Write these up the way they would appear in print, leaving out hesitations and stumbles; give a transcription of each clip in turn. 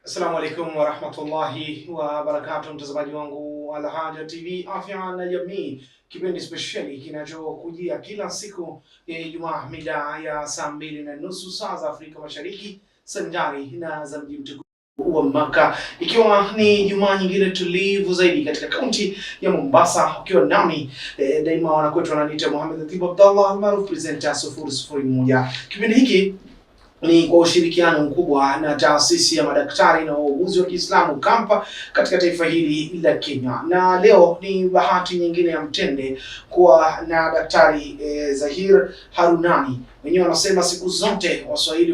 Assalamu alaikum wa rahmatullahi wa barakatuh, mtazamaji wangu Al-Haajar TV Afya na Jamii, kipindi speciali kinachokujia kila siku ya Ijumaa mida ya saa 2:30 saa za Afrika Mashariki, sanjari na za mji mtukufu wa Makka, ikiwa ni Jumaa nyingine tulivu zaidi katika kaunti ya Mombasa, ukiwa nami daima wanakwetu wananiita Muhammad Atibu Abdallah almaruf presenter 001. Kipindi hiki ni kwa ushirikiano mkubwa na taasisi ya madaktari na wauguzi wa Kiislamu Kammp katika taifa hili la Kenya. Na leo ni bahati nyingine ya mtende kuwa na daktari Zaheer Harunany. Wenyewe wanasema siku zote Waswahili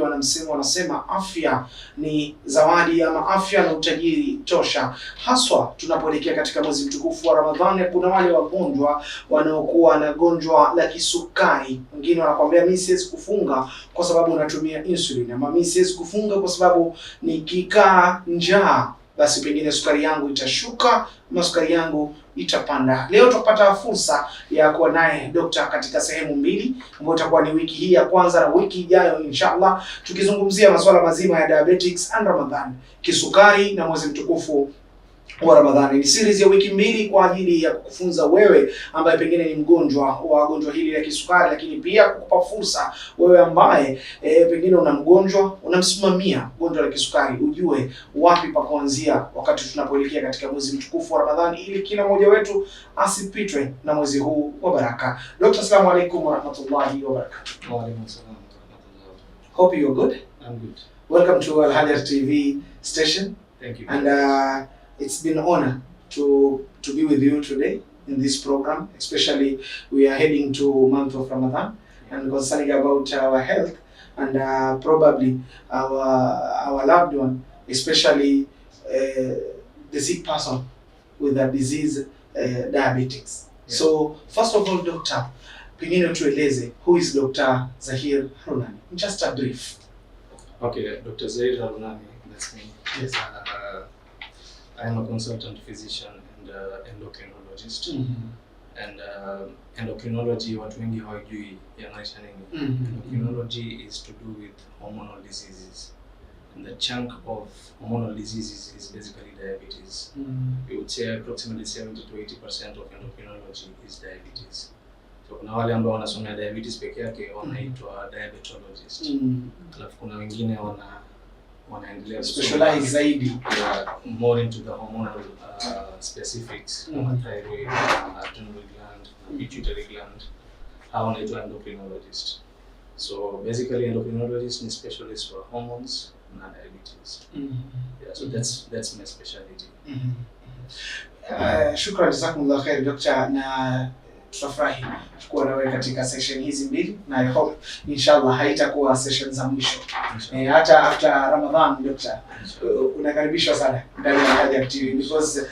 wanasema afya ni zawadi, ama afya na utajiri tosha, haswa tunapoelekea katika mwezi mtukufu wa Ramadhani. Kuna wale wagonjwa wanaokuwa na gonjwa la kisukari, wengine wanakuambia mimi siwezi kufunga kwa sababu natumia insulin, ama mimi siwezi kufunga kwa sababu nikikaa njaa basi pengine sukari yangu itashuka na sukari yangu itapanda. Leo tupata fursa ya kuwa naye dokta katika sehemu mbili, ambayo itakuwa ni wiki hii ya kwanza na wiki ijayo inshallah, tukizungumzia masuala mazima ya diabetics and Ramadhan, kisukari na mwezi mtukufu wa Ramadhani. Ni series ya wiki mbili kwa ajili ya kukufunza wewe ambaye pengine ni mgonjwa wa gonjwa hili la kisukari, lakini pia kukupa fursa wewe ambaye pengine una mgonjwa, unamsimamia gonjwa la kisukari, ujue wapi pa kuanzia wakati tunapoelekea katika mwezi mtukufu wa Ramadhani, ili kila mmoja wetu asipitwe na mwezi huu wa baraka. Dr. Assalamu alaikum wa rahmatullahi wa barakatuh. Wa alaikum salam wa rahmatullah. Hope you're good. I'm good. Welcome to Al-Haajar TV station. Thank you. And it's been an honor to be with you today in this program, especially we are heading to month of Ramadan and concerning about our health and probably our loved one, especially the sick person with the disease diabetics. Yeah. So first of all, doctor, pengine tueleze, who is Dr. Zaheer Harunany? Just a brief. Okay, Dr. Zaheer Harunany, that's me. Yes. I am a consultant physician and endocrinologist. And endocrinology, watu wengi hawajui yanaanisha nini. Endocrinology is to do with hormonal diseases. And the chunk of hormonal diseases is basically diabetes. We would say approximately 70 to 80% of endocrinology is diabetes. So kuna wale ambao wanasomea diabetes peke yake wanaitwa diabetologist. Alafu kuna wengine wanaendelea specialize zaidi more into the hormonal specifics, thyroid, adrenal gland, pituitary gland. Hao wanaitwa endocrinologist. So basically endocrinologist ni specialist for hormones na diabetes. Yeah, so that's my specialty. Shukran, jazakumullah khair doctor, na tutafurahi kuwa nawe katika session hizi mbili, na I hope inshallah haitakuwa session za mwisho. Hata after Ramadhan doctor, unakaribishwa sana ndani ya Al-Haajar TV because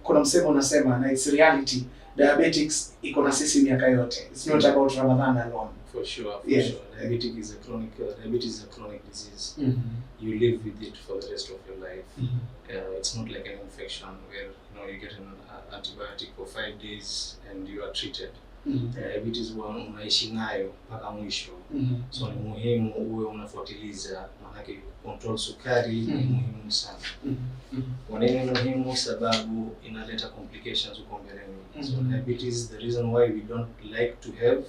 kuna msemo unasema, na it's reality, diabetics iko na sisi miaka yote. It's not about Ramadan alone. For sure. Yes. Diabetes is a chronic disease. You live with it for the rest of your life. It's not like an infection where you get an antibiotic for 5 days and you are treated. Diabetes unaishi nayo mpaka mwisho. So ni muhimu uwe unafuatiliza, maana control sukari ni muhimu sana. Kwa nini muhimu? Sababu inaleta complications huko mbeleni. So diabetes, the reason why we don't like to have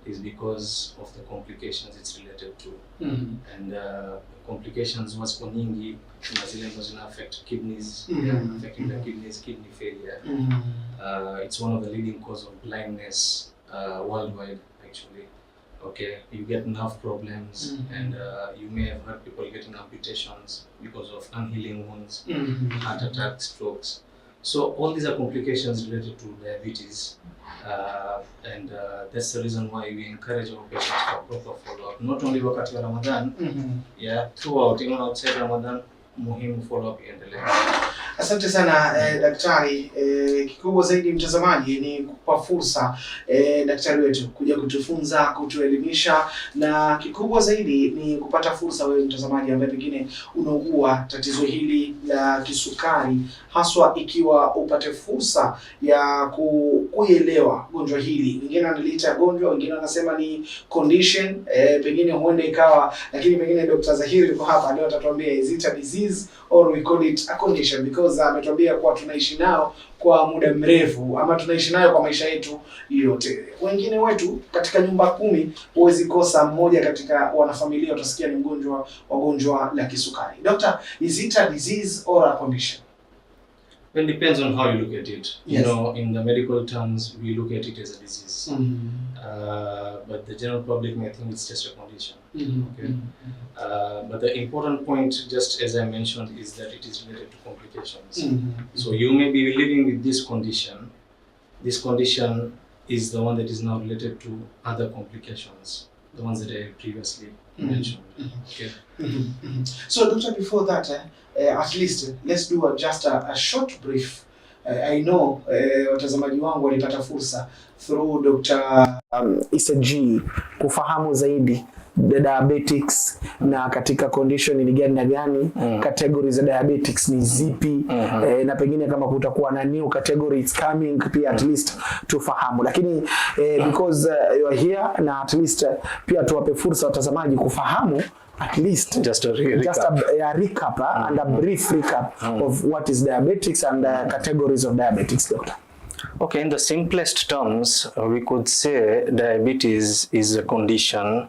is because of the complications it's related to. And complications was nyingi, kuna zile ambazo zina affect kidneys, affecting the kidneys, kidney failure. It's one of the leading cause of blindness worldwide actually. Okay, you get nerve problems, and you may have heard people getting amputations because of unhealing wounds, heart attacks, strokes. So all these are complications related to diabetes, and that's the reason why we encourage our patients for proper follow-up, not only wakati wa Ramadan, throughout, even outside Ramadan, muhimu follow-up iendelee. Asante sana daktari. Kikubwa zaidi mtazamaji ni kupa fursa daktari wetu kuja kutufunza, kutuelimisha, na kikubwa zaidi ni kupata fursa wewe mtazamaji ambaye pengine unaugua tatizo hili la kisukari, haswa ikiwa upate fursa ya kuelewa gonjwa hili. Wengine wanaliita gonjwa, wengine wanasema ni condition, pengine huenda ikawa, lakini pengine Dr. Zaheer yuko hapa leo atatuambia is it a disease disease or we call it a condition, because ametuambia kuwa tunaishi nao kwa muda mrefu ama tunaishi nayo kwa maisha yetu yote. Wengine wetu katika nyumba 10 huwezi kosa mmoja katika wanafamilia utasikia ni wagonjwa la kisukari. Doctor, is it a disease or a condition? Well, it depends on how you look at it. Yes. You know, in the medical terms, we look at it as a disease. But the general public may think it's just a condition. Okay. But the important point, just as I mentioned, is that it is related to complications. So you may be living with this condition. This condition is the one that is now related to other complications, the ones that I previously mentioned. Okay. So, Doctor, before that, at least let's do just a short brief. I know watazamaji wangu walipata fursa through Dr. ECG kufahamu zaidi the diabetics na katika condition ni gani na gani, categories za diabetics ni zipi, na pengine kama kutakuwa na new categories coming pia at least tufahamu. Lakini because you are here na at least pia tuwape fursa watazamaji kufahamu at least just a recap and a brief recap of what is diabetics and categories of diabetics, Doctor. Okay, in the simplest terms, we could say diabetes is a condition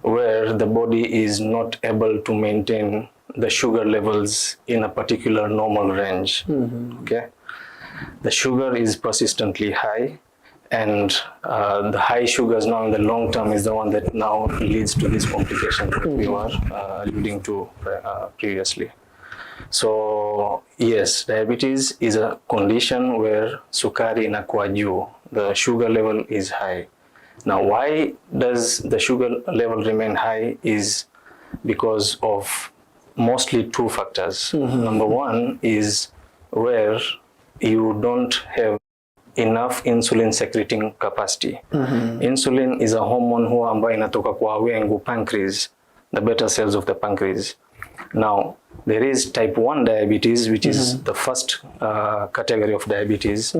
where the body is not able to maintain the sugar levels in a particular normal range. Okay, the sugar is persistently high, and the high sugars now in the long term is the one that now leads to this complication that we were alluding to previously. So yes, diabetes is a condition where sukari inakuwa juu, the sugar level is high. Now why does the sugar level remain high is because of mostly 2 factors. Number one is where you don't have enough insulin secreting capacity. Insulin is a hormone huwa ambayo inatoka kwa wengu pancreas, the beta cells of the pancreas. Now there is type 1 diabetes, which is the first category of diabetes,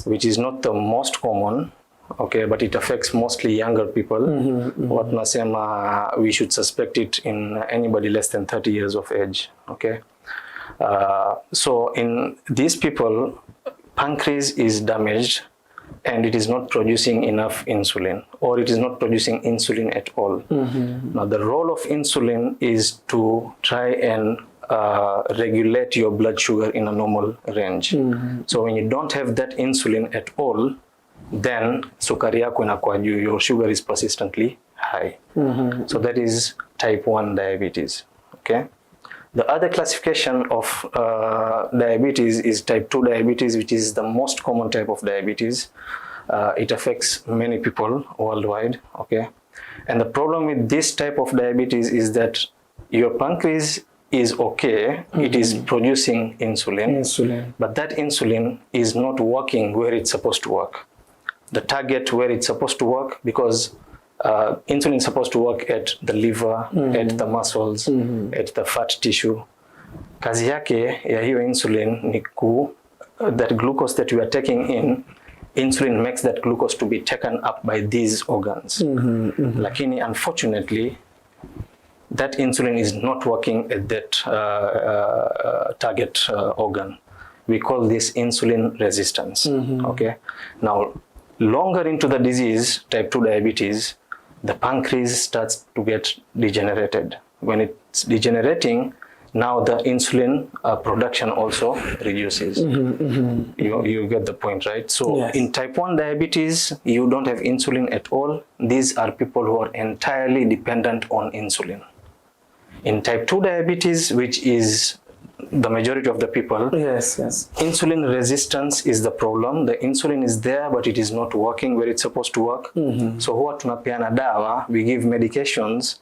which is not the most common, okay, but it affects mostly younger people. What nasema we should suspect it in anybody less than 30 years of age. Okay, so in these people, pancreas is damaged and it is not producing enough insulin, or it is not producing insulin at all. Now the role of insulin is to try and regulate your blood sugar in a normal range. So when you don't have that insulin at all, then sukari yako inakuwa juu, your sugar is persistently high. So that is type 1 diabetes. Okay. The other classification of diabetes is type 2 diabetes, which is the most common type of diabetes. It affects many people worldwide. Okay, and the problem with this type of diabetes is that your pancreas is okay, it is producing insulin, but that insulin is not working where it's supposed to work. The target where it's supposed to work, because insulin is supposed to work at the liver, at the muscles, at the fat tissue. Kazi yake ya hiyo insulin ni that glucose that you are taking in, insulin makes that glucose to be taken up by these organs. Lakini unfortunately, that insulin is not working at that target organ. We call this insulin resistance. Okay. Now, longer into the disease, type 2 diabetes, the pancreas starts to get degenerated. When it's degenerating, now the insulin production also reduces. You get the point, right? So in type 1 diabetes, you don't have insulin at all. These are people who are entirely dependent on insulin. In type 2 diabetes, which is the majority of the people, insulin resistance is the problem. The insulin is there, but it is not working where it's supposed to work. So huwa tunapeana dawa, we give medications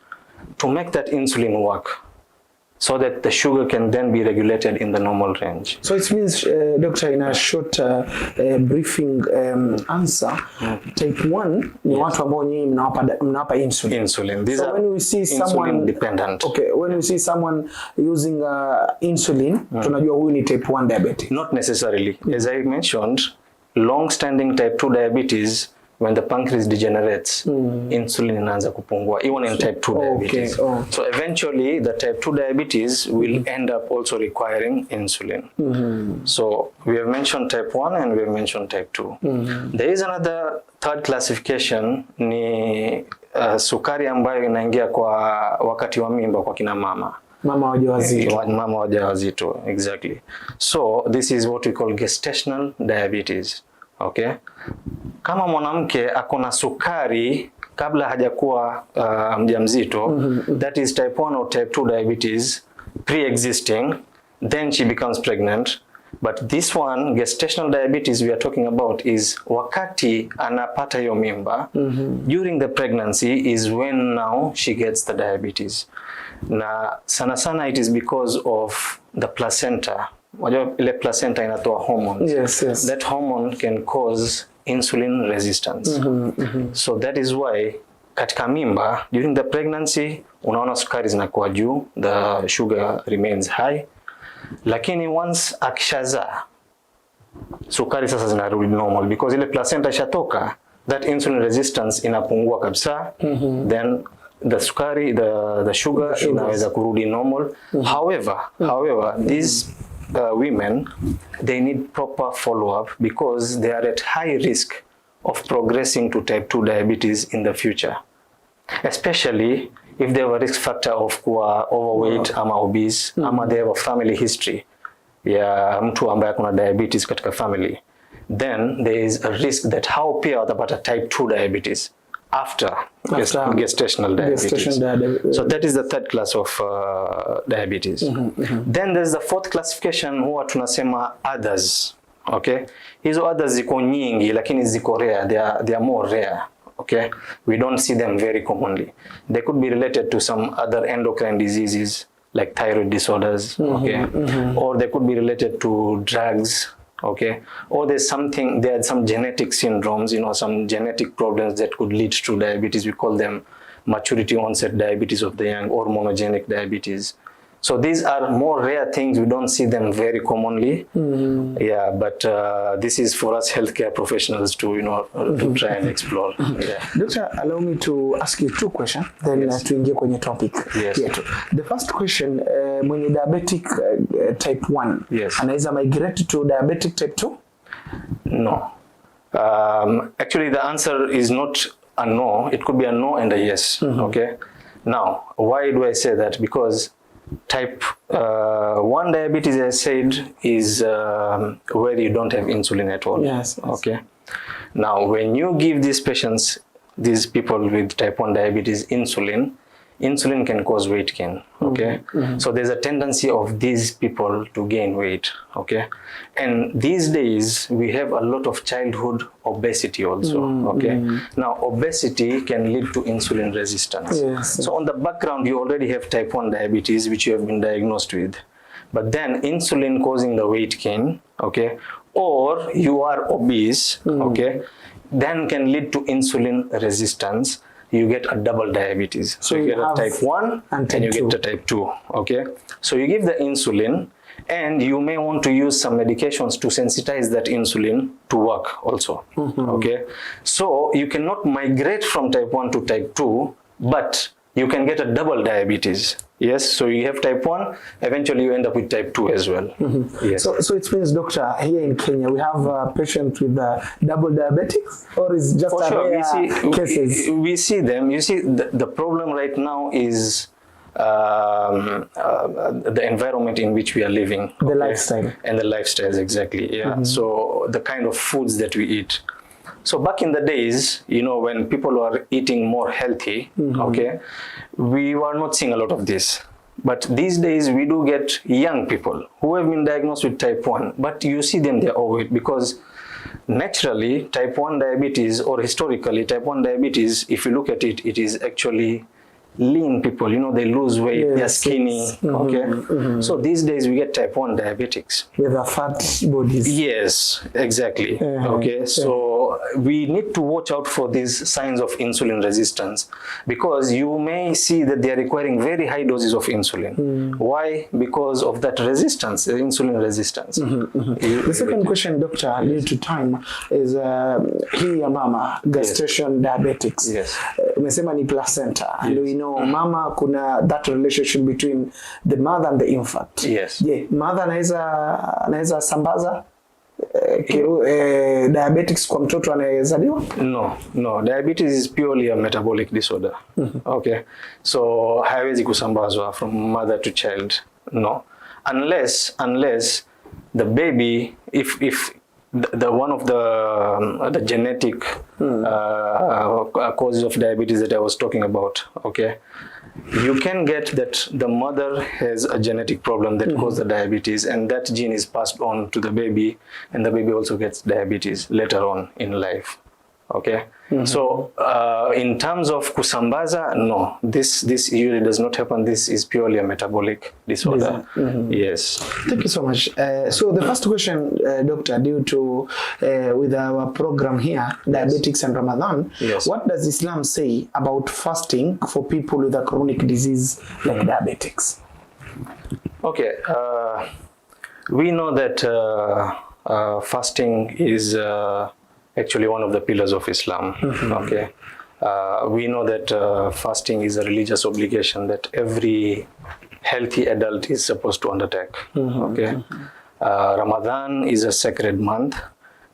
to make that insulin work, so that the sugar can then be regulated in the normal range. So it means, Doctor, in a short briefing answer, type 1 ni watu ambao nyinyi mnawapa insulin. These so are when we see someone dependent. Okay, when we see someone using insulin, tunajua huyu ni type 1 diabetic. Not necessarily. As I mentioned, long-standing type 2 diabetes, when the pancreas degenerates, insulin inaanza kupungua, even in type 2 diabetes. So eventually the type 2 diabetes will end up also requiring insulin. So we have mentioned type 1 and we have mentioned type 2. There is another third classification, ni sukari ambayo inaingia kwa wakati wa mimba kwa kina mama. Mama wajawazito. Mama wajawazito, exactly. So this is what we call gestational diabetes. Okay? Kama mwanamke akona sukari kabla hajakuwa mjamzito, that is type 1 or type 2 diabetes pre-existing, then she becomes pregnant. But this one, gestational diabetes we are talking about, is wakati anapata hiyo mimba, during the pregnancy is when now she gets the diabetes. Na sana sana it is because of the placenta. Wajua ile placenta inatoa hormones. Yes. That hormone can cause insulin resistance. So that is why katika mimba, during the pregnancy, unaona sukari zinakuwa juu, the sugar remains high. Lakini once akishazaa, sukari sasa zinarudi normal because ile placenta ishatoka, that insulin resistance inapungua kabisa. Then the sukari, the sugar inaweza kurudi normal. However, these women, they need proper follow-up because they are at high risk of progressing to type 2 diabetes in the future, especially if they have a risk factor of kuwa overweight ama obese, ama they have a family history ya mtu ambaye kuna diabetes katika family, then there is a risk that hao pia watapata type 2 diabetes after gestational diabetes. So that is the third class of diabetes. Then there's the fourth classification, huwa tunasema others. Okay, hizo others ziko nyingi lakini ziko rare, they are more rare. Okay, we don't see them very commonly. They could be related to some other endocrine diseases like thyroid disorders, okay, or they could be related to drugs, okay, or there are some genetic syndromes, some genetic problems that could lead to diabetes. We call them maturity onset diabetes of the young or monogenic diabetes. So these are more rare things. We don't see them very commonly. Yeah, but this is for us healthcare professionals to to try and explore. Yeah. Doctor, allow me to ask you two questions, then tuingie kwenye topic. Yes. The first question, mwenye diabetic type 1, anaweza migrate to diabetic type 2? No. Actually, the answer is not a no. It could be a no and a yes. Okay. Now, why do I say that? Because type 1 diabetes, as I said, is where you don't have insulin at all. Yes. Okay. Now, when you give these patients, these people with type 1 diabetes, insulin can cause weight gain. Okay. So there's a tendency of these people to gain weight. Okay. And these days we have a lot of childhood obesity also. Okay. Now obesity can lead to insulin resistance. So on the background you already have type 1 diabetes which you have been diagnosed with, but then insulin causing the weight gain, okay, or you are obese, okay, then can lead to insulin resistance. You get a double diabetes. So you get a type 1 and you get a type 2. Okay. So you give the insulin and you may want to use some medications to sensitize that insulin to work also. Okay. So you cannot migrate from type 1 to type 2, but you can get a double diabetes. Yes, so you have type 1, eventually you end up with type 2 as well. Yes. So it means, doctor, here in Kenya, we have a patient with double diabetics, or is just rare cases? We see them. You see, the problem right now is the environment in which we are living. The lifestyle. And the lifestyles, exactly. Yeah. So the kind of foods that we eat. So back in the days, when people were eating more healthy, okay, we were not seeing a lot of this. But these days we do get young people who have been diagnosed with type 1, but you see them, they're overweight because naturally type 1 diabetes, or historically type 1 diabetes, if you look at it, it is actually lean people, they lose weight, they're skinny, okay. So these days we get type 1 diabetics. With a fat bodies. Yes, exactly. Okay, so So we need to watch out for these signs of insulin resistance, because you may see that they are requiring very high doses of insulin. Why? Because of that resistance, insulin resistance. The second question, doctor, due to time, is hii ya mama, gestation diabetics. Yes. Umesema ni placenta, and we know mama kuna that relationship between the mother and the infant. Yes. Je, mother anaweza sambaza diabetics kwa mtoto anayezaliwa? No. Diabetes is purely a metabolic disorder. Okay. So haiwezi kusambazwa from mother to child. No. Unless the baby, if the one of the genetic causes of diabetes that I was talking about, okay, you can get that the mother has a genetic problem that causes the diabetes, and that gene is passed on to the baby, and the baby also gets diabetes later on in life. Okay. So in terms of kusambaza, no, this usually does not happen. This is purely a metabolic disorder. Yes. Thank you so much. So the first question, doctor, due to with our program here, diabetics and Ramadan, what does Islam say about fasting for people with a chronic disease like diabetics? Okay. We know that fasting is actually one of the pillars of Islam. Okay. We know that fasting is a religious obligation that every healthy adult is supposed to undertake. Okay. Ramadan is a sacred month,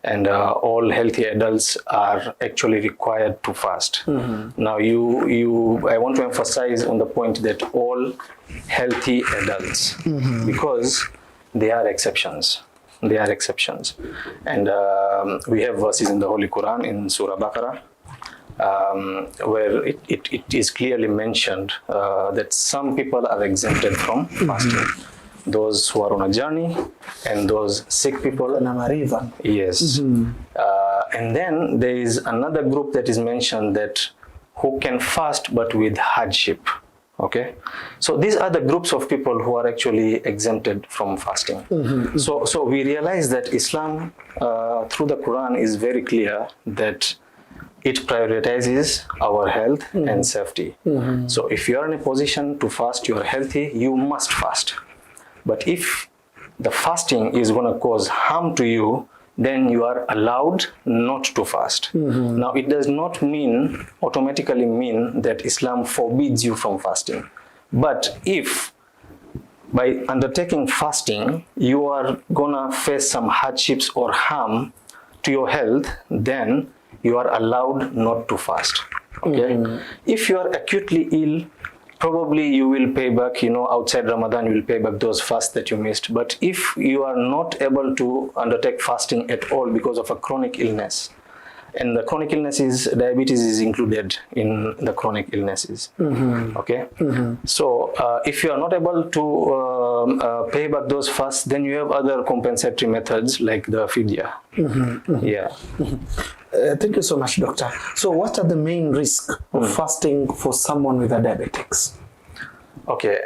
and all healthy adults are actually required to fast. Now, I want to emphasize on the point that all healthy adults, because they are exceptions. They are exceptions. And we have verses in the Holy Quran in Surah Baqarah where it is clearly mentioned that some people are exempted from fasting. Those who are on a journey and those sick people. Yes. And then there is another group that is mentioned that who can fast but with hardship. Okay, so these are the groups of people who are actually exempted from fasting. So we realize that Islam, through the Quran, is very clear that it prioritizes our health and safety. So if you are in a position to fast, you are healthy, you must fast. But if the fasting is going to cause harm to you, then you are allowed not to fast. Now, it does not automatically mean that Islam forbids you from fasting. But if by undertaking fasting, you are gonna face some hardships or harm to your health, then you are allowed not to fast. Okay? If you are acutely ill, probably you will pay back, outside Ramadan, you will pay back those fasts that you missed. But if you are not able to undertake fasting at all because of a chronic illness, and the chronic illnesses, diabetes is included in the chronic illnesses. Okay? So if you are not able to pay back those fasts, then you have other compensatory methods like the fidya. Yeah. Thank you so much, doctor. So what are the main risks of fasting for someone with a diabetics? Okay,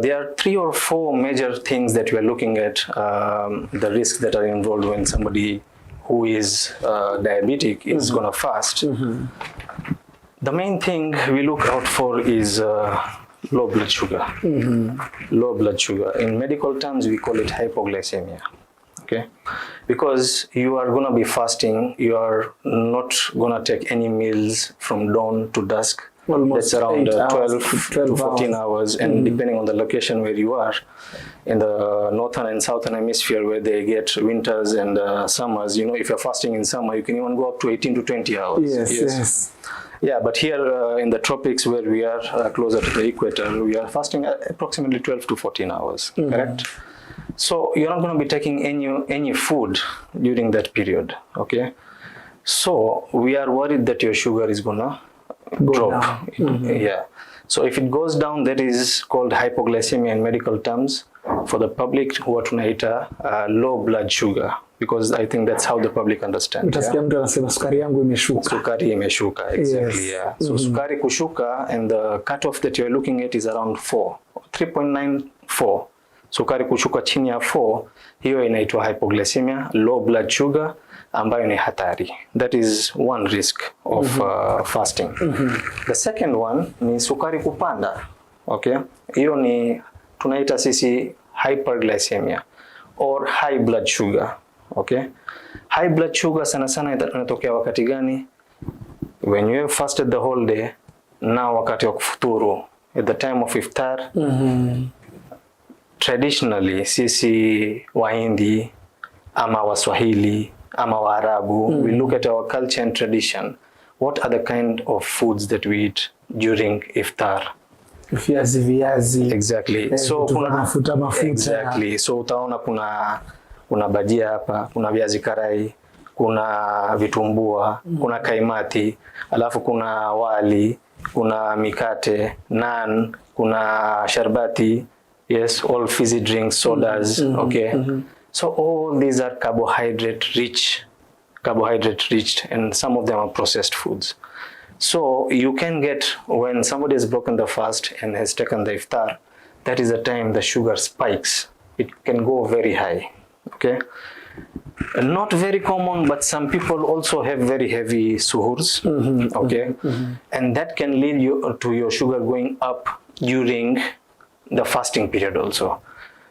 there are 3 or 4 major things that we are looking at, the risks that are involved when somebody who is diabetic is going to fast. The main thing we look out for is low blood sugar. Low blood sugar. In medical terms, we call it hypoglycemia. Okay, because you are going to be fasting, you are not going to take any meals from dawn to dusk. Almost that's around 12 to 14 hours, and depending on the location where you are, in the northern and southern hemisphere where they get winters and summers, if you're fasting in summer, you can even go up to 18 to 20 hours. Yes. Yeah, but here in the tropics where we are closer to the equator, we are fasting approximately 12 to 14 hours, correct? So you're not going to be taking any food during that period, okay? So we are worried that your sugar is going to drop. Yeah. So if it goes down, that is called hypoglycemia in medical terms. For the public, huwa tunaita low blood sugar, because I think that's how the public understand. Utasikia mtu anasema sukari yangu imeshuka. Sukari imeshuka, exactly. Yeah. So sukari kushuka, and the cutoff that you're looking at is around 4, 3.94. Sukari kushuka chini ya 4, hiyo inaitwa hypoglycemia, low blood sugar, ambayo ni hatari. That is one risk of fasting. The second one ni sukari kupanda. Okay? Hiyo ni tunaita sisi hyperglycemia or high blood sugar. Okay? High blood sugar sana sana inatokea wakati gani? When you have fasted the whole day, na wakati wa kufuturu, at the time of iftar. Traditionally, sisi Wahindi ama Waswahili ama Waarabu, we look at our culture and tradition. What are the kind of foods that we eat during iftar? Viazi. Exactly. So kuna mafuta. Exactly. So utaona kuna bajia hapa, kuna viazi karai, kuna vitumbua, kuna kaimati, alafu kuna wali, kuna mikate, naan, kuna sharbati, yes, all fizzy drinks, sodas, okay? So all these are carbohydrate rich, and some of them are processed foods. So you can get, when somebody has broken the fast and has taken the iftar, that is the time the sugar spikes. It can go very high, okay? Not very common, but some people also have very heavy suhoors, okay? And that can lead you to your sugar going up during the fasting period also.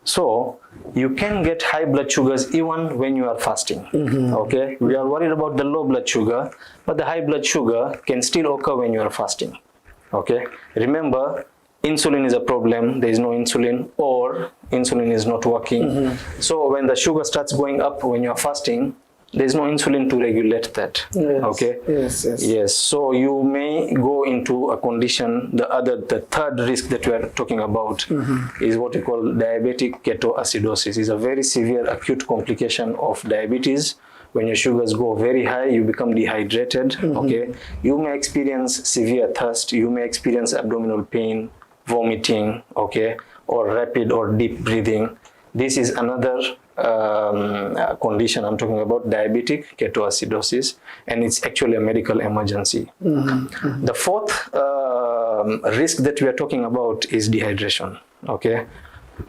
So you can get high blood sugars even when you are fasting. Okay, we are worried about the low blood sugar, but the high blood sugar can still occur when you are fasting. Okay, remember, insulin is a problem. There is no insulin, or insulin is not working. So when the sugar starts going up when you are fasting, there is no insulin to regulate that. Yes. Okay. Yes. So you may go into a condition. The third risk that we are talking about is what we call diabetic ketoacidosis. It's a very severe acute complication of diabetes. When your sugars go very high, you become dehydrated. Okay. You may experience severe thirst. You may experience abdominal pain, vomiting. Okay, or rapid or deep breathing. This is another condition I'm talking about, diabetic ketoacidosis, and it's actually a medical emergency. The fourth risk that we are talking about is dehydration. Okay,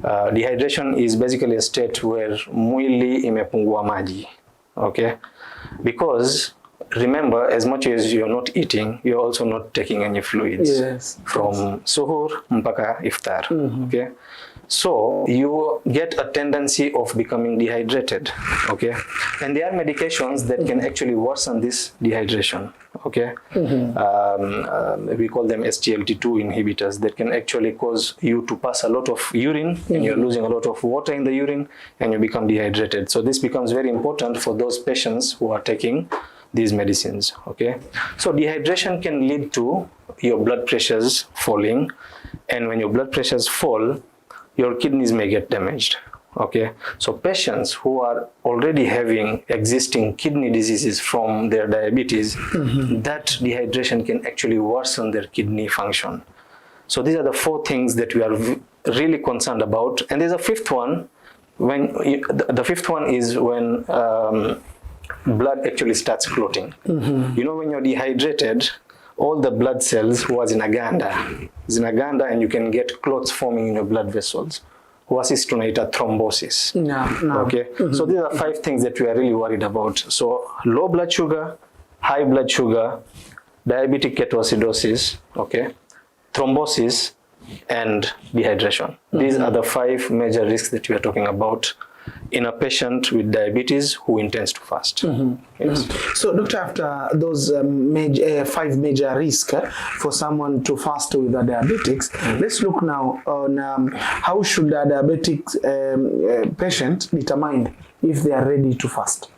dehydration is basically a state where mwili imepungua maji. Okay, because remember, as much as you're not eating, you're also not taking any fluids from suhoor mpaka iftar. Okay. So you get a tendency of becoming dehydrated, okay? And there are medications that can actually worsen this dehydration, okay? We call them SGLT2 inhibitors that can actually cause you to pass a lot of urine, and you're losing a lot of water in the urine, and you become dehydrated. So this becomes very important for those patients who are taking these medicines, okay? So dehydration can lead to your blood pressures falling, and when your blood pressures fall, your kidneys may get damaged. Okay, so patients who are already having existing kidney diseases from their diabetes, that dehydration can actually worsen their kidney function. So these are the four things that we are really concerned about. And there's a fifth one. The fifth one is when blood actually starts clotting. You know, when you're dehydrated, all the blood cells huwa zinaganda and you can get clots forming in your blood vessels. Huwa sisi tunaita thrombosis. Okay, so these are 5 things that we are really worried about. So low blood sugar, high blood sugar, diabetic ketoacidosis, okay, thrombosis, and dehydration. These are the 5 major risks that we are talking about in a patient with diabetes who intends to fast. Yes. So, doctor, after those 5 major risks for someone to fast with a diabetics, let's look now on how should a diabetic patient determine if they are ready to fast?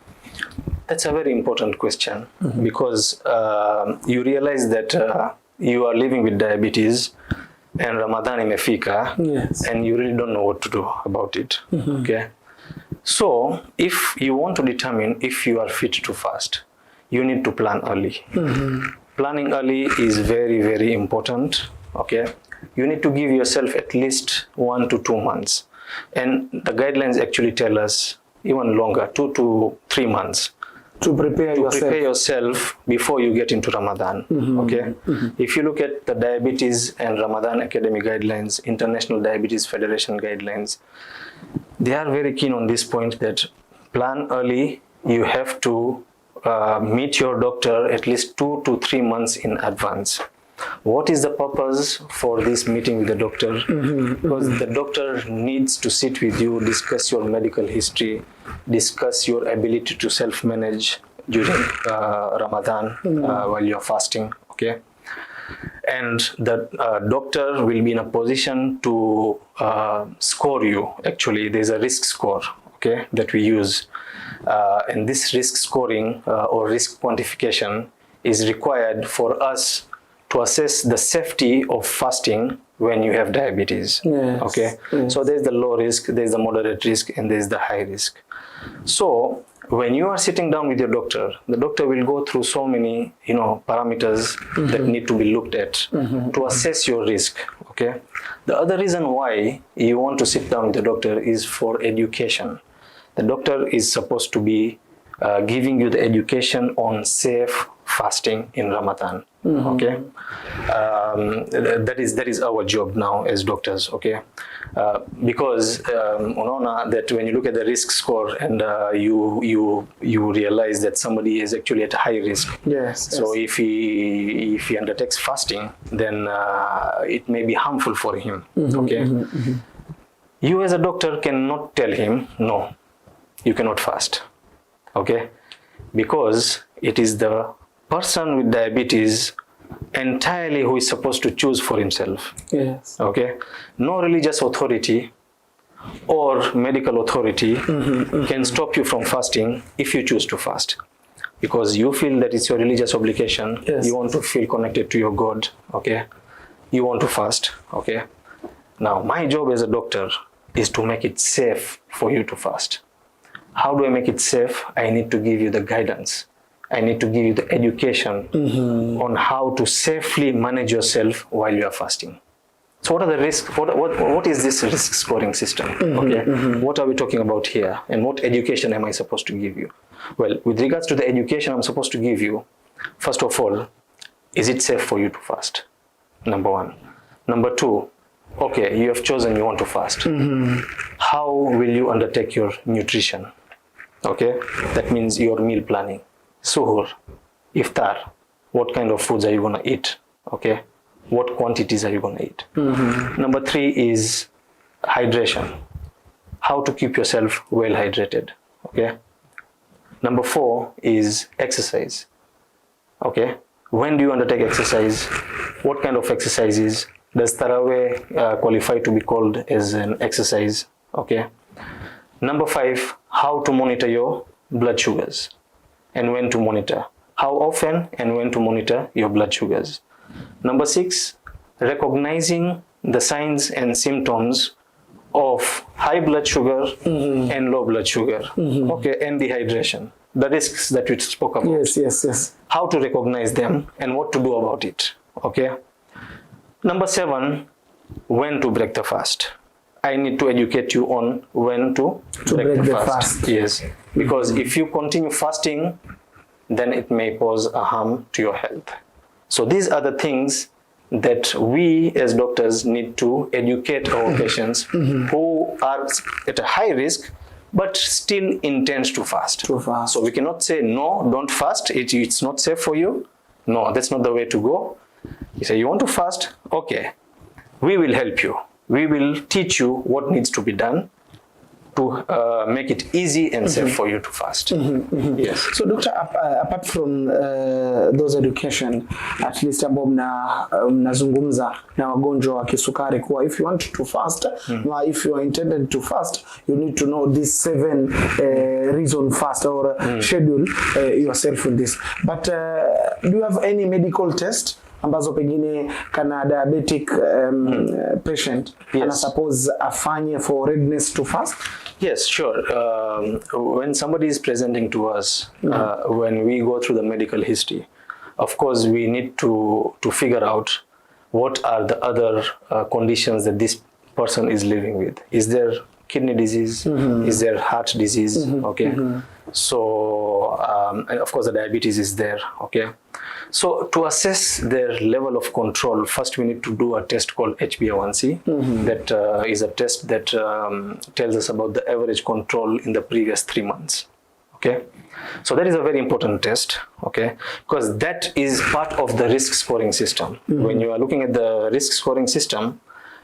That's a very important question because you realize that you are living with diabetes and Ramadan imefika, and you really don't know what to do about it. Okay. So, if you want to determine if you are fit to fast, you need to plan early. Planning early is very, very important. Okay, you need to give yourself at least 1 to 2 months, and the guidelines actually tell us even longer, 2 to 3 months, to prepare yourself before you get into Ramadan. Okay, if you look at the Diabetes and Ramadan Academy guidelines, International Diabetes Federation guidelines, they are very keen on this point that plan early. You have to meet your doctor at least 2 to 3 months in advance. What is the purpose for this meeting with the doctor? Because the doctor needs to sit with you, discuss your medical history, discuss your ability to self-manage during Ramadan while you're fasting. Okay, and the doctor will be in a position to score you. Actually, there's a risk score, okay, that we use, and this risk scoring or risk quantification is required for us to assess the safety of fasting when you have diabetes. Yes. Okay, so there's the low risk, there's the moderate risk, and there's the high risk. So when you are sitting down with your doctor, the doctor will go through so many, parameters that need to be looked at to assess your risk. Okay, the other reason why you want to sit down with the doctor is for education. The doctor is supposed to be giving you the education on safe fasting in Ramadan. Okay, that is our job now as doctors. Okay, because unaona that when you look at the risk score and you realize that somebody is actually at high risk. Yes. So if he undertakes fasting, then it may be harmful for him. Okay, you as a doctor cannot tell him no, you cannot fast. Okay, because it is the person with diabetes entirely who is supposed to choose for himself. Yes. Okay, no religious authority or medical authority can stop you from fasting if you choose to fast, because you feel that it's your religious obligation. Yes. You want to feel connected to your God. Okay, you want to fast. Okay, now my job as a doctor is to make it safe for you to fast. How do I make it safe? I need to give you the guidance. I need to give you the education on how to safely manage yourself while you are fasting. So what are the risks? What is this risk scoring system? Okay, what are we talking about here? And what education am I supposed to give you? Well, with regards to the education I'm supposed to give you, first of all, is it safe for you to fast? Number one. Number two, okay, you have chosen you want to fast. How will you undertake your nutrition? Okay, that means your meal planning. Suhoor, iftar, what kind of foods are you going to eat? Okay, what quantities are you going to eat? Number three is hydration. How to keep yourself well hydrated. Okay. Number four is exercise. Okay, when do you undertake exercise? What kind of exercises? Does Taraweh qualify to be called as an exercise? Okay. Number five, how to monitor your blood sugars and when to monitor. How often and when to monitor your blood sugars. Number six, recognizing the signs and symptoms of high blood sugar and low blood sugar. Okay, and dehydration. The risks that we spoke about. Yes. How to recognize them and what to do about it. Okay. Number seven, when to break the fast. I need to educate you on when to break the fast. Yes, because if you continue fasting, then it may pose a harm to your health. So these are the things that we as doctors need to educate our patients who are at a high risk but still intend to fast. So we cannot say, no, don't fast, it's not safe for you. No, that's not the way to go. You say, you want to fast? Okay, we will help you. We will teach you what needs to be done to make it easy and safe for you to fast. Yes. So doctor, apart from those education, at least ambao mnazungumza na wagonjwa wa kisukari kuwa if you want to fast, if you are intended to fast, you need to know these 7 reason fast or schedule yourself with this. But do you have any medical test ambazo pengine kana diabetic patient ana suppose afanye for readiness to fast? Yes, sure. When somebody is presenting to us, when we go through the medical history, of course we need to figure out what are the other conditions that this person is living with. Is there kidney disease? Is there heart disease? Okay. So and of course the diabetes is there. Okay, so to assess their level of control, first we need to do a test called HbA1c. That is a test that tells us about the average control in the previous 3 months. Okay, so that is a very important test. Okay, because that is part of the risk scoring system. When you are looking at the risk scoring system,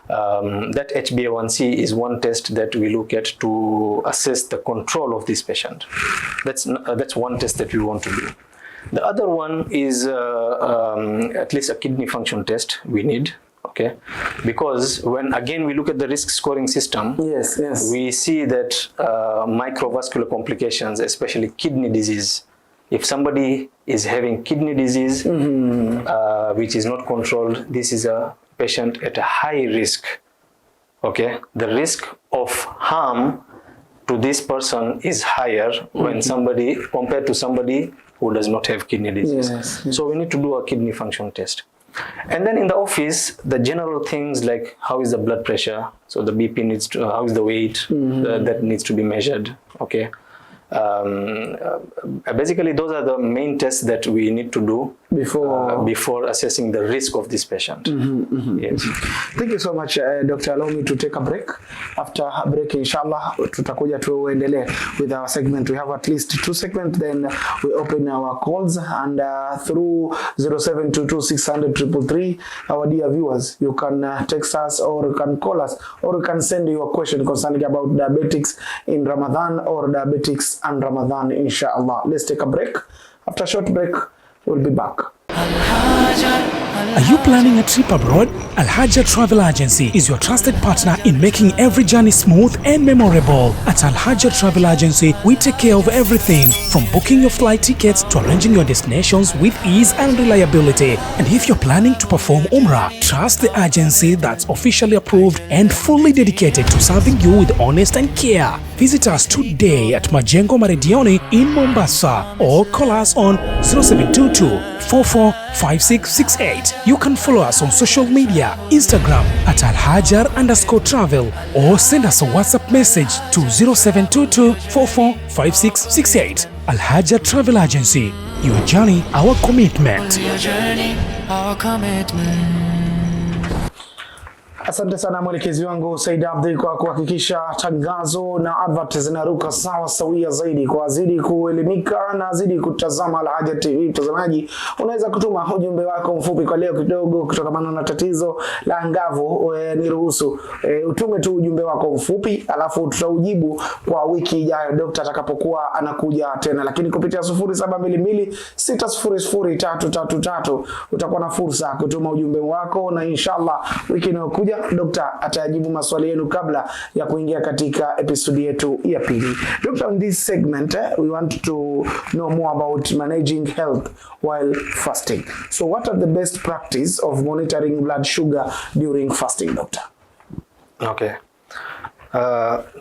that HbA1c is one test that we look at to assess the control of this patient. That's one test that we want to do. The other one is at least a kidney function test we need. Okay, because when again we look at the risk scoring system, we see that microvascular complications, especially kidney disease, if somebody is having kidney disease which is not controlled, this is a patient at a high risk. Okay, the risk of harm to this person is higher when somebody compared to somebody who does not have kidney disease. So we need to do a kidney function test. And then in the office, the general things like how is the blood pressure, so the BP needs to, how is the weight, that needs to be measured. Okay, basically those are the main tests that we need to do before assessing the risk of this patient. Yes. Thank you so much, Dr. Allow me to take a break. After a break, inshallah, tutakuja tuendelee with our segment. We have at least 2 segments, then we open our calls, and through 0722600333, our dear viewers, you can text us, or you can call us, or you can send your question concerning about diabetics in Ramadan or diabetics and Ramadan, inshallah. Let's take a break. After a short break, we'll be back. Are you planning a trip abroad? Al-Haajar Travel Agency is your trusted partner in making every journey smooth and memorable. At Al-Haajar Travel Agency, we take care of everything from booking your flight tickets to arranging your destinations with ease and reliability. And if you're planning to perform Umrah, trust the agency that's officially approved and fully dedicated to serving you with honest and care. Visit us today at Majengo Maredioni in Mombasa, or call us on 0722-445668. You can follow us on social media, Instagram at Al-Haajar_travel, or send us a WhatsApp message to 0722-445668. Al-Haajar Travel Agency, your journey, our commitment. Your journey, our commitment. Asante sana mwelekezi wangu Said Abdi kwa kuhakikisha tangazo na advert zinaruka sawa sawia zaidi. Kwa zidi kuelimika na zidi kutazama Al-Haajar TV, mtazamaji, unaweza kutuma ujumbe wako mfupi kwa leo kidogo kutokana na tatizo la ngavu. Niruhusu utume tu ujumbe wako mfupi, alafu tutaujibu kwa wiki ijayo daktari atakapokuwa anakuja tena. Lakini kupitia 0722600333 utakuwa na fursa kutuma ujumbe wako, na inshallah wiki inayokuja Dr. atajibu maswali yenu kabla ya kuingia katika episode yetu ya pili. Dr. in this segment, we want to know more about managing health while fasting. So what are the best practice of monitoring blood sugar during fasting, doctor? Okay.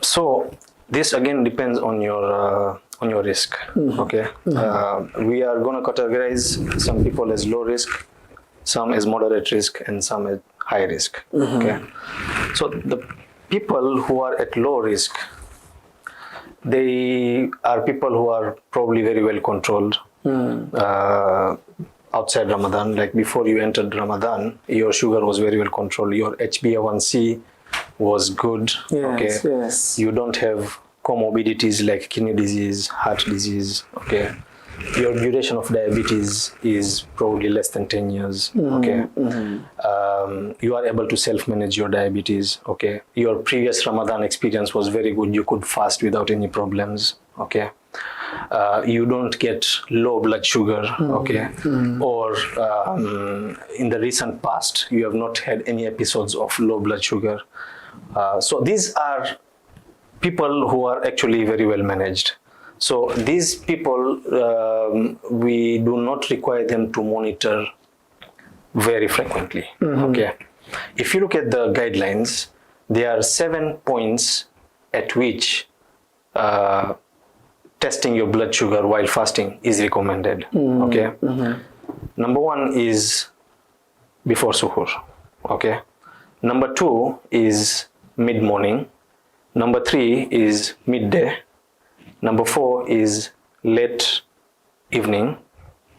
So this again depends on your risk. Okay. We are going to categorize some people as low risk, some as moderate risk, and some as high risk. Okay, so the people who are at low risk, they are people who are probably very well controlled outside Ramadan. Like before you entered Ramadan, your sugar was very well controlled, your HbA1c was good. Yes, okay, yes. You don't have comorbidities like kidney disease, heart disease. Okay, your duration of diabetes is probably less than 10 years. Okay, you are able to self-manage your diabetes. Okay, your previous Ramadan experience was very good. You could fast without any problems. Okay, you don't get low blood sugar. Okay, or in the recent past you have not had any episodes of low blood sugar. So these are people who are actually very well managed. So these people, we do not require them to monitor very frequently. Okay, if you look at the guidelines, there are 7 points at which testing your blood sugar while fasting is recommended. Okay, number 1 is before suhoor. Okay, number 2 is mid-morning. Number 3 is midday. Number 4 is late evening,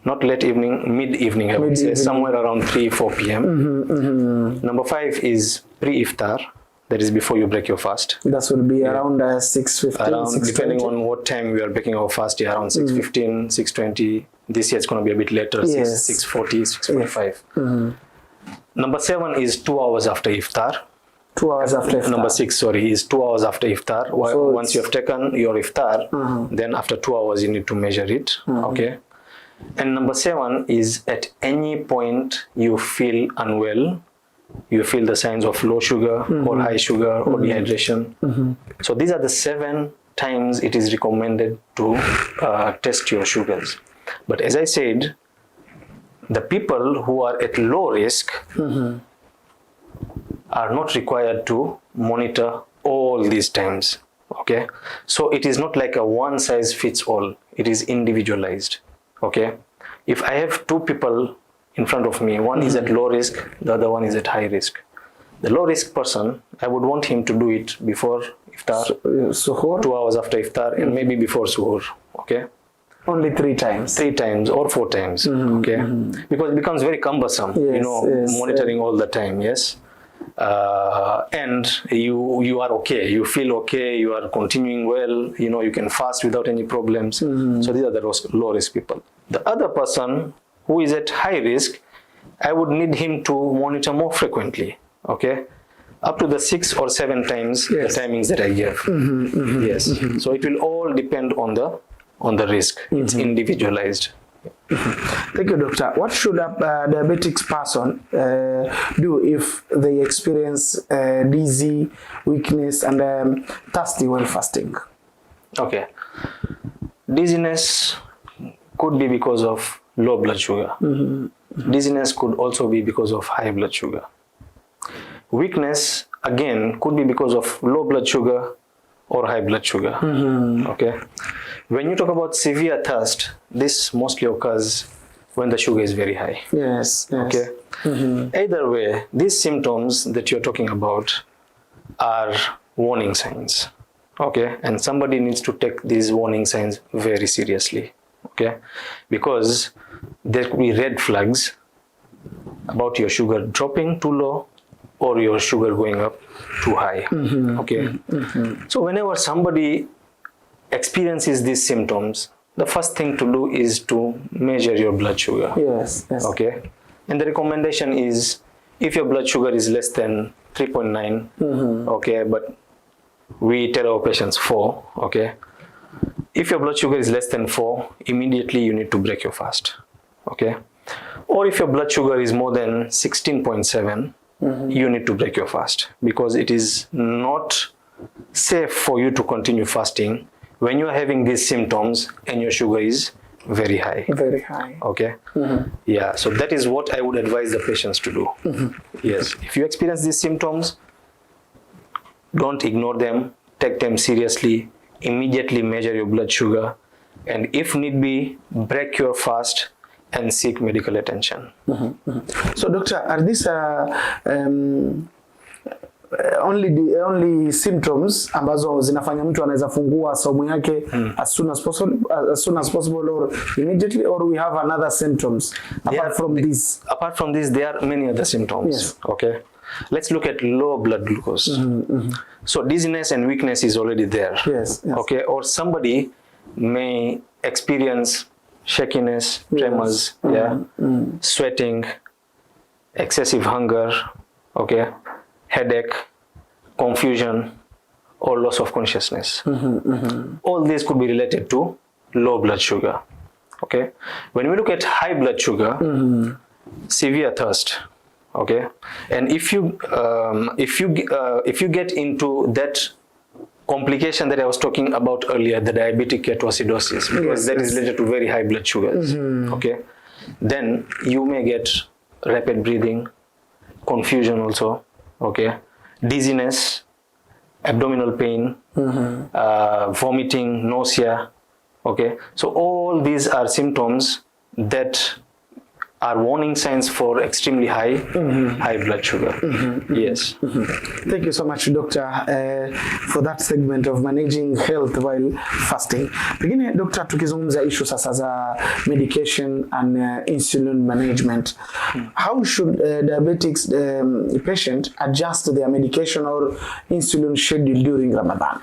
not late evening, mid-evening, I would say, somewhere around 3-4 p.m. Number 5 is pre-iftar, that is before you break your fast. That will be around 6:15, 6:20. Depending on what time we are breaking our fast, around 6:15, 6:20. This year it's going to be a bit later, 6:40, 6:45. Number 7 is 2 hours after iftar. 2 hours after iftar. Number 6, sorry, is 2 hours after iftar. So once you have taken your iftar, then after 2 hours you need to measure it. Okay. And number 7 is at any point you feel unwell, you feel the signs of low sugar or high sugar or dehydration. So these are the 7 times it is recommended to test your sugars. But as I said, the people who are at low risk are not required to monitor all these times. Okay, so it is not like a one size fits all. It is individualized. Okay, if I have 2 people in front of me, one is at low risk, the other one is at high risk. The low risk person, I would want him to do it before iftar, suhoor, 2 hours after iftar, and maybe before suhoor. Okay, only 3 times. 3 times or 4 times. Okay, because it becomes very cumbersome, monitoring all the time. Yes. And you are okay, you feel okay, you are continuing well, you can fast without any problems. So these are the low risk people. The other person who is at high risk, I would need him to monitor more frequently. Okay, up to the 6 or 7 times the timings that I gave. Yes. So it will all depend on the risk. It's individualized. Thank you, doctor. What should a diabetic person do if they experience dizzy, weakness, and thirsty while fasting? Okay. Dizziness could be because of low blood sugar. Dizziness could also be because of high blood sugar. Weakness, again, could be because of low blood sugar or high blood sugar. Okay. When you talk about severe thirst, this mostly occurs when the sugar is very high. Yes. Okay. Either way, these symptoms that you're talking about are warning signs. Okay. And somebody needs to take these warning signs very seriously. Okay. Because there could be red flags about your sugar dropping too low or your sugar going up too high. Okay. So whenever somebody experiences these symptoms, the first thing to do is to measure your blood sugar. Yes. Okay. And the recommendation is if your blood sugar is less than 3.9, okay, but we tell our patients 4, okay. If your blood sugar is less than 4, immediately you need to break your fast. Okay. Or if your blood sugar is more than 16.7, you need to break your fast, because it is not safe for you to continue fasting when you are having these symptoms and your sugar is very high. Very high. Okay. Yeah. So that is what I would advise the patients to do. Yes. If you experience these symptoms, don't ignore them. Take them seriously. Immediately measure your blood sugar, and if need be, break your fast and seek medical attention. So, doctor, are these only symptoms ambazo zinafanya mtu anaweza fungua saumu yake as soon as possible or immediately, or we have another symptoms apart from this? Apart from this, there are many other symptoms. Yes. Okay. Let's look at low blood glucose. So dizziness and weakness is already there. Yes. Okay. Or somebody may experience shakiness, tremors, sweating, excessive hunger, okay, headache, confusion, or loss of consciousness. All these could be related to low blood sugar. Okay. When we look at high blood sugar, severe thirst. Okay. And if you get into that complication that I was talking about earlier, the diabetic ketoacidosis, because that is related to very high blood sugars. Okay. Then you may get rapid breathing, confusion also. Okay. Dizziness, abdominal pain, vomiting, nausea. Okay. So all these are symptoms that are warning signs for extremely high blood sugar. Yes. Thank you so much, Doctor, for that segment of managing health while fasting. Pengine Doctor, tukizungumza issue sasa za medication and insulin management, how should diabetics patient adjust their medication or insulin schedule during Ramadan?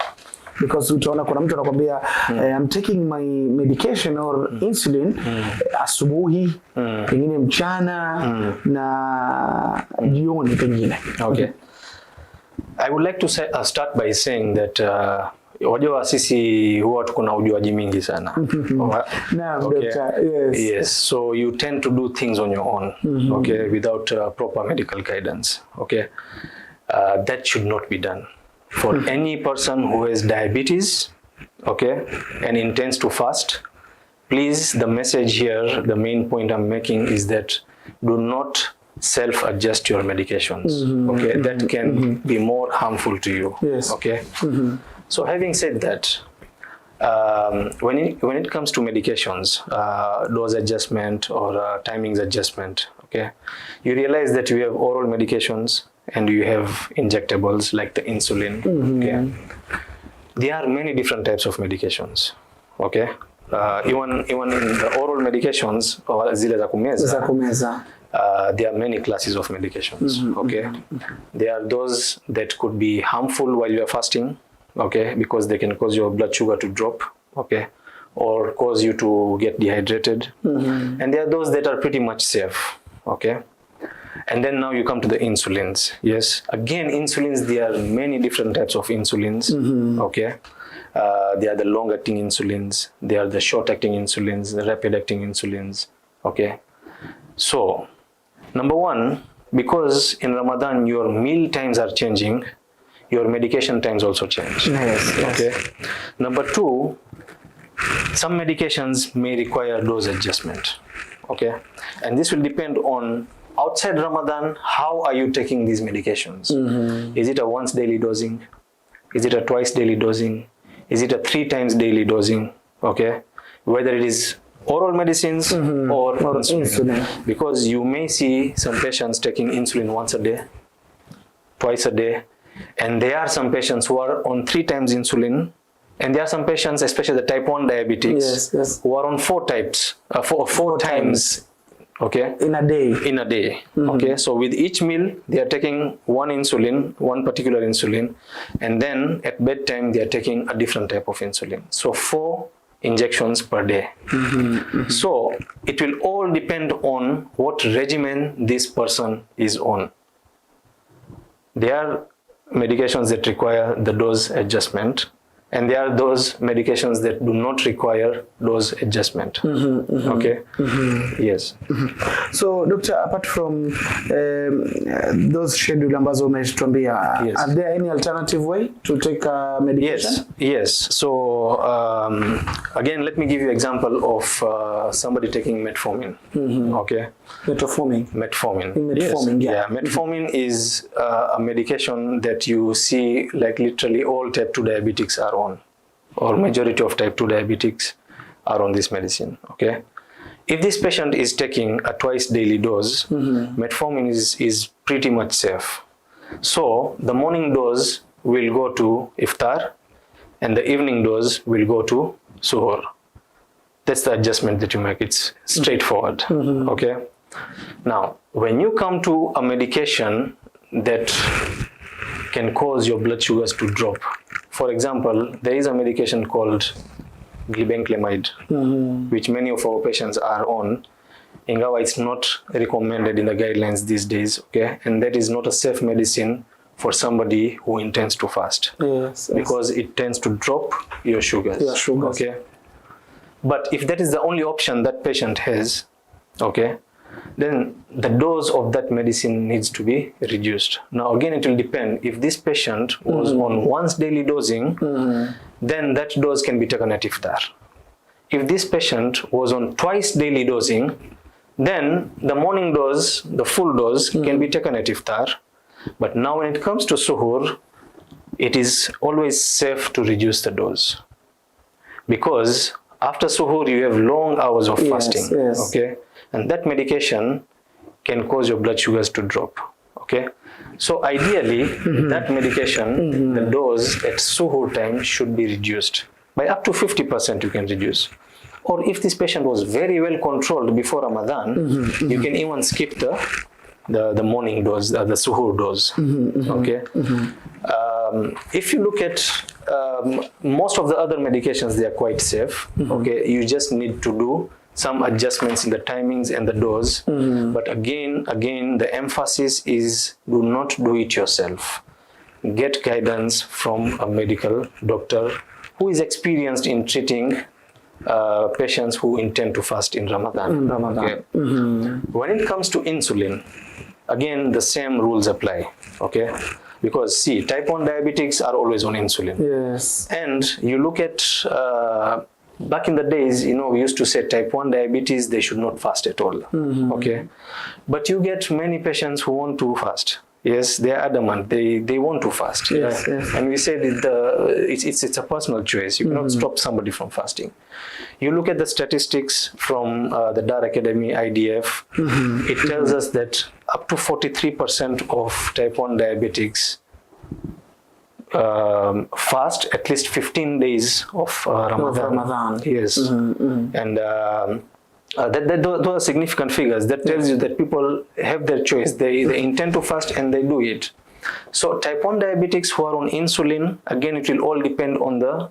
Because utaona kuna mtu anakuambia I'm taking my medication or insulin asubuhi, pengine mchana na jioni pengine. Okay. I would like to start by saying that wajua sisi huwa tuko na ujuaji mingi sana. Naam, okay. Doctor, yes. Yes, so you tend to do things on your own, okay, without proper medical guidance, okay. That should not be done. For any person who has diabetes, okay, and intends to fast, please, the message here, the main point I'm making is that do not self-adjust your medications, okay? That can be more harmful to you, yes. Okay? So having said that, when it comes to medications, dose adjustment or timings adjustment, okay, you realize that you have oral medications and you have injectables like the insulin, okay. There are many different types of medications, okay. Even in the oral medications or zile za kumeza, there are many classes of medications, okay. There are those that could be harmful while you are fasting, okay, because they can cause your blood sugar to drop, okay, or cause you to get dehydrated. And there are those that are pretty much safe, okay. And then now you come to the insulins. Yes, again, insulins, there are many different types of insulins, okay. There are the long-acting insulins, there are the short-acting insulins, the rapid-acting insulins, okay. So, number one, because in Ramadan your meal times are changing, your medication times also change. Yes, okay. Number two, some medications may require dose adjustment, okay. And this will depend on outside Ramadan, how are you taking these medications? Is it a once daily dosing? Is it a twice daily dosing? Is it a 3 times daily dosing? Okay, whether it is oral medicines or insulin. Because you may see some patients taking insulin once a day, twice a day, and there are some patients who are on 3 times insulin, and there are some patients, especially the type 1 diabetics, who are on 4 times. Okay, in a day. Okay, so with each meal they are taking one particular insulin, and then at bedtime they are taking a different type of insulin. So 4 injections per day. So it will all depend on what regimen this person is on. There are medications that require the dose adjustment, and there are those medications that do not require dose adjustment. Okay. Yes. So, Doctor, apart from those schedule ambazo umetuambia, are there any alternative way to take medication? Yes. So, again, let me give you an example of somebody taking metformin. Okay. Metformin. Yes. Metformin is a medication that you see like literally all type 2 diabetics are on, or majority of type 2 diabetics are on this medicine, okay. If this patient is taking a twice daily dose, metformin is pretty much safe. So the morning dose will go to iftar and the evening dose will go to suhoor. That's the adjustment that you make. It's straightforward, okay. Now, when you come to a medication that can cause your blood sugars to drop, for example, there is a medication called glibenclamide, which many of our patients are on. Ingawa it's not recommended in the guidelines these days, okay? And that is not a safe medicine for somebody who intends to fast, because it tends to drop your sugars, okay? But if that is the only option that patient has, okay, then the dose of that medicine needs to be reduced. Now again, it will depend. If this patient was on once daily dosing, then that dose can be taken at iftar. If this patient was on twice daily dosing, then the morning dose, the full dose, can be taken at iftar. But now when it comes to suhoor, it is always safe to reduce the dose, because after suhoor you have long hours of fasting, okay? and that medication can cause your blood sugars to drop. Okay, so ideally that medication, the dose at suhoor time should be reduced by up to 50%. You can reduce, or if this patient was very well controlled before Ramadan, you can even skip the morning dose, the suhoor dose. Okay. If you look at most of the other medications, they are quite safe. Okay, you just need to do some adjustments in the timings and the dose. But again, the emphasis is do not do it yourself. Get guidance from a medical doctor who is experienced in treating patients who intend to fast in Ramadan. Okay. When it comes to insulin, again, the same rules apply. Okay. Because see, type 1 diabetics are always on insulin. Yes. And you look at back in the days, we used to say type 1 diabetes, they should not fast at all. Okay. But you get many patients who want to fast. Yes, they are adamant. They want to fast. Yes, yes. And we say that it's a personal choice. You cannot stop somebody from fasting. You look at the statistics from the Dar Academy IDF. It tells us that up to 43% of type 1 diabetics fast at least 15 days of Ramadan. Yes. And those are significant figures. That tells you that people have their choice. They intend to fast and they do it. So type 1 diabetics who are on insulin, again, it will all depend on the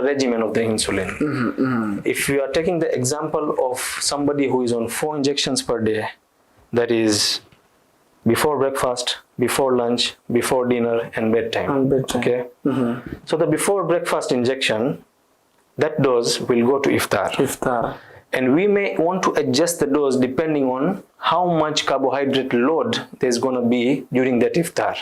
regimen of the insulin. If you are taking the example of somebody who is on 4 injections per day, that is before breakfast, before lunch, before dinner, and bedtime. Okay. So the before breakfast injection, that dose will go to iftar. And we may want to adjust the dose depending on how much carbohydrate load there's going to be during that iftar.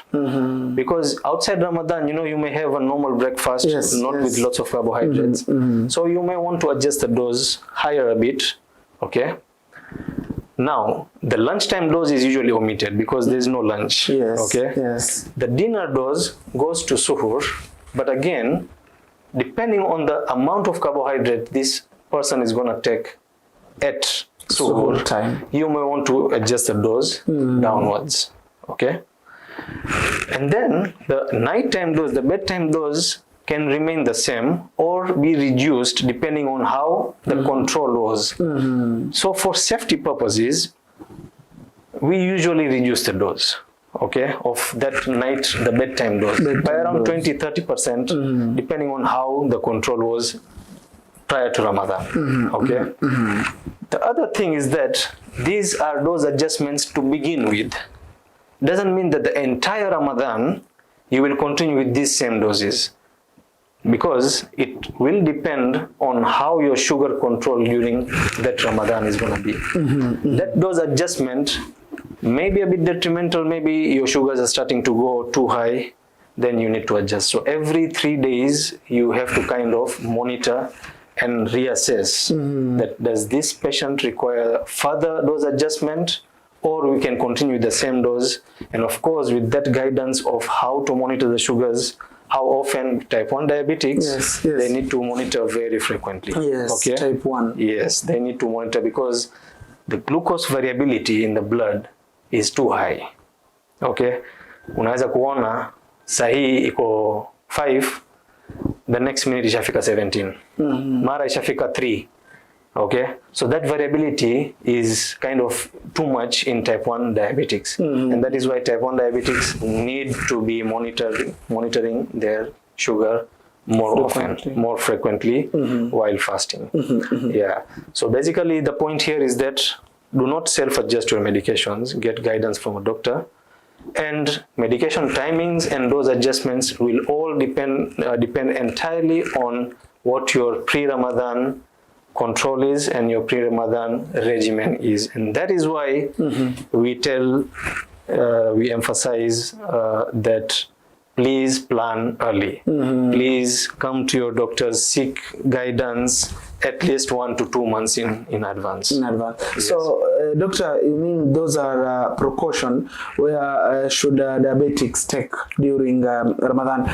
Because outside Ramadan, you may have a normal breakfast, with lots of carbohydrates. So you may want to adjust the dose higher a bit. Okay. Now, the lunchtime dose is usually omitted because there's no lunch. Okay. The dinner dose goes to suhoor, but again, depending on the amount of carbohydrate this person is going to take at suhoor time, you may want to adjust the dose downwards. Okay. And then the nighttime dose, the bedtime dose can remain the same or be reduced depending on how the control was. So for safety purposes, we usually reduce the dose, okay, of that night, the bedtime dose, by around 20-30%, depending on how the control was prior to Ramadan. Okay. The other thing is that these are dose adjustments to begin with. Doesn't mean that the entire Ramadan you will continue with these same doses, because it will depend on how your sugar control during that Ramadan is going to be. That dose adjustment may be a bit detrimental. Maybe your sugars are starting to go too high, then you need to adjust. So every 3 days you have to kind of monitor and reassess that does this patient require further dose adjustment, or we can continue the same dose. And of course, with that guidance of how to monitor the sugars, how often type 1 diabetics, they need to monitor very frequently. Okay? Type 1. Yes, they need to monitor because the glucose variability in the blood is too high. Okay? Unaweza kuona sahi iko 5, the next minute ishafika 17. Mara ishafika 3. Okay, so that variability is kind of too much in type 1 diabetics, and that is why type 1 diabetics need to be monitoring their sugar more frequently while fasting. Yeah, so basically the point here is that do not self-adjust your medications, get guidance from a doctor, and medication timings and dose adjustments will all depend entirely on what your pre-Ramadan control is and your pre-Ramadan regimen is. And that is why we emphasize that please plan early. Please come to your doctor, seek guidance at least 1 to 2 months in advance. Yes. So, doctor, you mean those are precaution where should diabetics take during Ramadan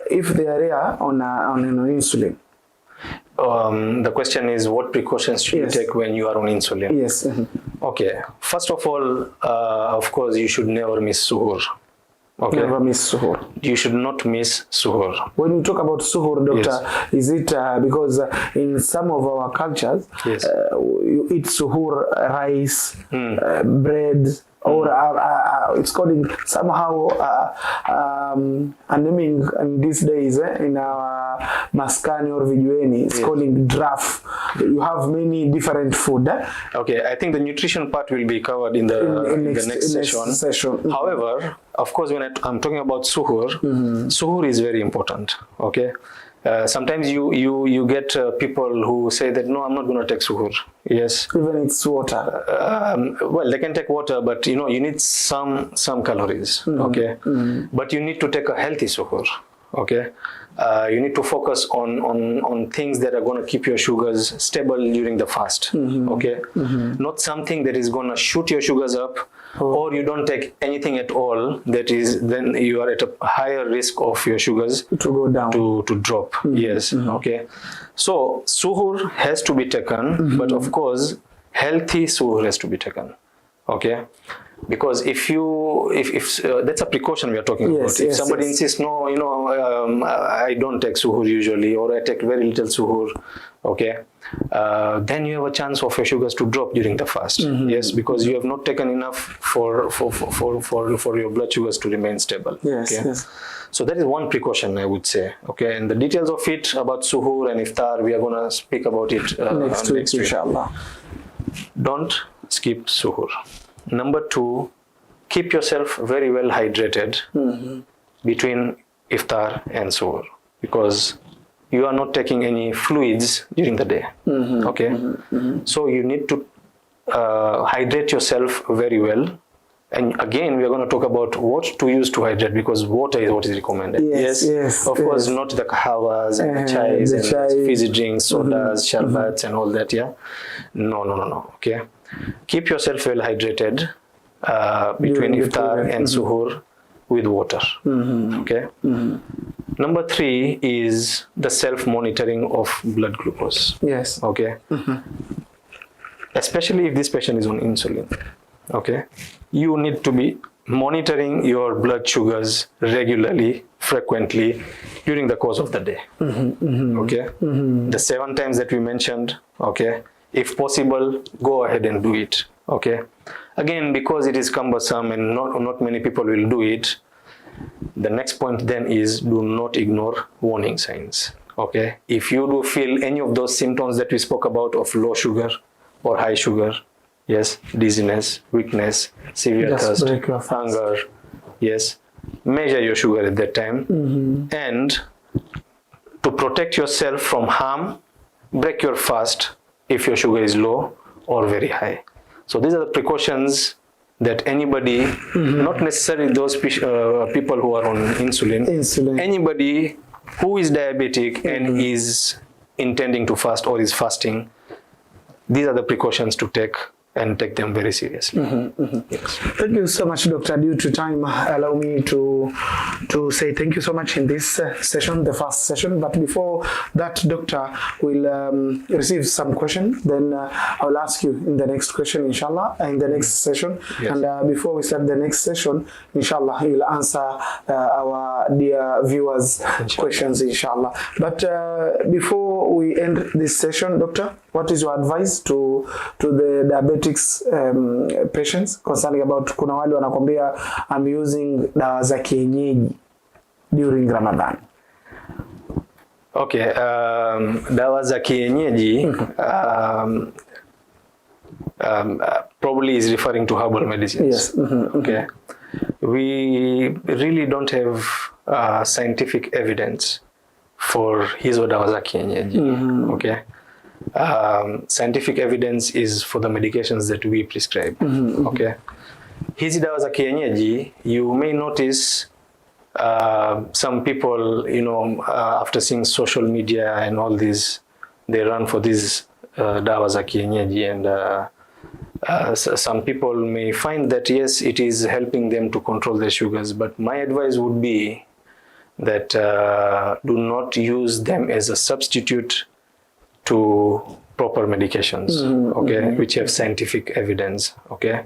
if they are on insulin? the question is, what precautions should you take when you are on insulin? Yes. Okay. First of all, of course, you should never miss suhoor. Okay. Never miss suhoor. You should not miss suhoor. When you talk about suhoor, doctor, is it because in some of our cultures, you eat suhoor, rice, bread, or it's called somehow a naming in these days in our maskani or vijueni, it's calling draft. You have many different food. Okay, I think the nutrition part will be covered in the next session. However, of course, when I'm talking about suhoor, suhoor is very important. Okay. Sometimes you get people who say that no, I'm not going to take suhoor. Yes. Even it's water. Well, they can take water, but you need some calories. Okay. But you need to take a healthy suhoor. Okay. You need to focus on things that are going to keep your sugars stable during the fast. Okay. Not something that is going to shoot your sugars up. Or you don't take anything at all, that is, then you are at a higher risk of your sugars to go down, to drop. Yes. Okay. So suhoor has to be taken, but of course healthy suhoor has to be taken. Okay. Because if that's a precaution we are talking about. If somebody insists, no, I don't take suhoor usually, or I take very little suhoor, okay, then you have a chance of your sugars to drop during the fast. Yes, because you have not taken enough for your blood sugars to remain stable. Okay? So that is one precaution, I would say. Okay, and the details of it about suhoor and iftar, we are going to speak about it next week, inshallah. Don't skip suhoor. Number 2, keep yourself very well hydrated between iftar and suhoor, because you are not taking any fluids during the day. Okay, so you need to hydrate yourself very well. And again, we are going to talk about what to use to hydrate, because water is what is recommended. Yes. Of course, not the kahawas and the chais and fizzy drinks, sodas, sharbats and all that. Yeah. No. Okay. Keep yourself well hydrated between iftar and suhoor with water. Okay. Number 3 is the self-monitoring of blood glucose. Yes. Okay. Especially if this patient is on insulin. Okay. You need to be monitoring your blood sugars regularly, frequently during the course of the day. Okay. The 7 times that we mentioned. Okay. If possible, go ahead and do it. Okay. Again, because it is cumbersome and not many people will do it, the next point then is, do not ignore warning signs. Okay. If you do feel any of those symptoms that we spoke about of low sugar or high sugar, yes, dizziness, weakness, severe thirst, hunger, yes, measure your sugar at that time. And to protect yourself from harm, break your fast if your sugar is low or very high. So these are the precautions that anybody, not necessarily those people who are on insulin, anybody who is diabetic and is intending to fast or is fasting, these are the precautions to take, and take them very seriously. Yes. Thank you so much, Doctor. Due to time, allow me to say thank you so much in this session, the first session. But before that, Doctor, will receive some questions. Then I'll ask you in the next question, inshallah, in the next session. Yes. And before we start the next session, inshallah, he will answer our dear viewers' questions, inshallah. But before we end this session, Doctor, what is your advice to the diabetics patients concerning about, kuna wale wanakwambia I'm using dawa za kienyeji during Ramadan? Okay, dawa za kienyeji probably is referring to herbal medicines. Yes. Okay. We really don't have scientific evidence for hizo dawa za kienyeji. Okay. Scientific evidence is for the medications that we prescribe. Okay. Hizi dawa za kienyeji, you may notice some people, after seeing social media and all this, they run for these dawa za kienyeji, and some people may find that yes, it is helping them to control their sugars, but my advice would be that do not use them as a substitute to proper medications, okay, which have scientific evidence, okay.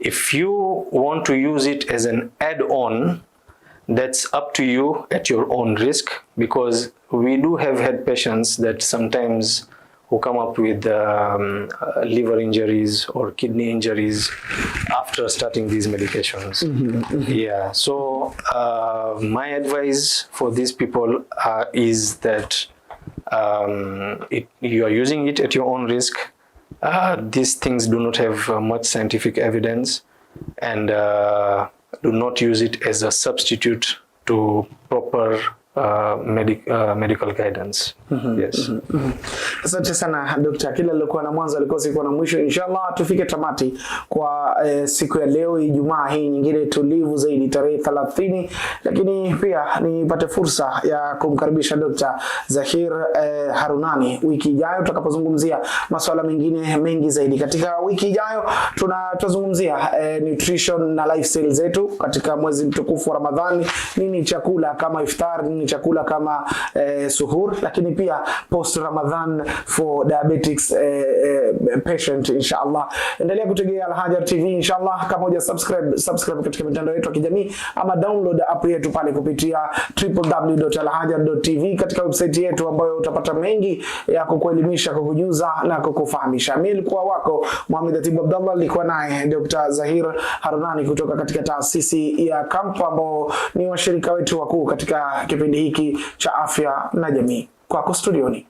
If you want to use it as an add-on, that's up to you at your own risk, because we do have had patients that sometimes who come up with liver injuries or kidney injuries after starting these medications. Yeah, so my advice for these people is that you are using it at your own risk. These things do not have much scientific evidence, and do not use it as a substitute to proper medical guidance. Yes. Asante sana Dr. Kila alikuwa na mwanzo alikosi kuwa na mwisho. Inshallah tufike tamati kwa siku ya leo, Ijumaa hii nyingine tulivu zaidi, tarehe 30, lakini pia nipate fursa ya kumkaribisha Dr. Zaheer Harunany wiki ijayo tutakapozungumzia masuala mengine mengi zaidi. Katika wiki ijayo tutazungumzia nutrition na lifestyle zetu katika mwezi mtukufu wa Ramadhani. Nini chakula kama iftar, nini chakula kama suhur, lakini pia post Ramadhan for diabetics patient. Inshallah endelea kutegea Al-Haajar TV. Inshallah kama huja subscribe katika mitandao yetu ya kijamii, ama download app yetu pale kupitia www.alhajar.tv katika website yetu, ambayo utapata mengi ya kukuelimisha, kukujuza na kukufahamisha. Mimi nilikuwa wako Muhammad Atibu Abdallah, nilikuwa naye Dr. Zaheer Harunany kutoka katika taasisi ya Kammp, ambao ni washirika wetu wakuu katika kipindi hiki cha Afya na Jamii. Kwako studioni.